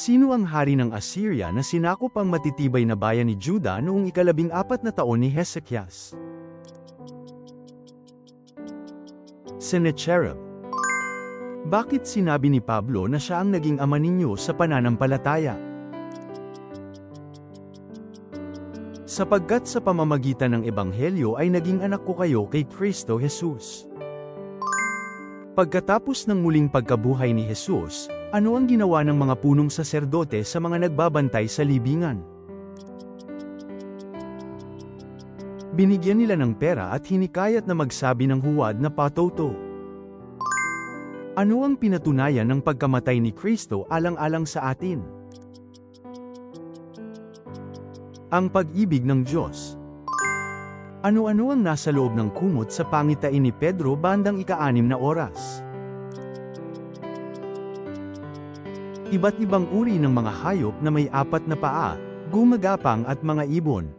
Sino ang hari ng Assyria na sinakop ang matitibay na bayan ni Juda noong ika-14 na taon ni Hezekias? Sennacherib. Bakit sinabi ni Pablo na siya ang naging ama ninyo sa pananampalataya? Sapagkat sa pamamagitan ng Ebanghelyo ay naging anak ko kayo kay Kristo Jesus. Pagkatapos ng muling pagkabuhay ni Jesus, ano ang ginawa ng mga punong saserdote sa mga nagbabantay sa libingan? Binigyan nila ng pera at hinikayat na magsabi ng huwad na patoto. Ano ang pinatunayan ng pagkamatay ni Kristo alang-alang sa atin? Ang pag-ibig ng Diyos. Ano-ano ang nasa loob ng kumot sa pangitain ni Pedro bandang ika-6 na oras? Iba't ibang uri ng mga hayop na may 4 na paa, gumagapang at mga ibon.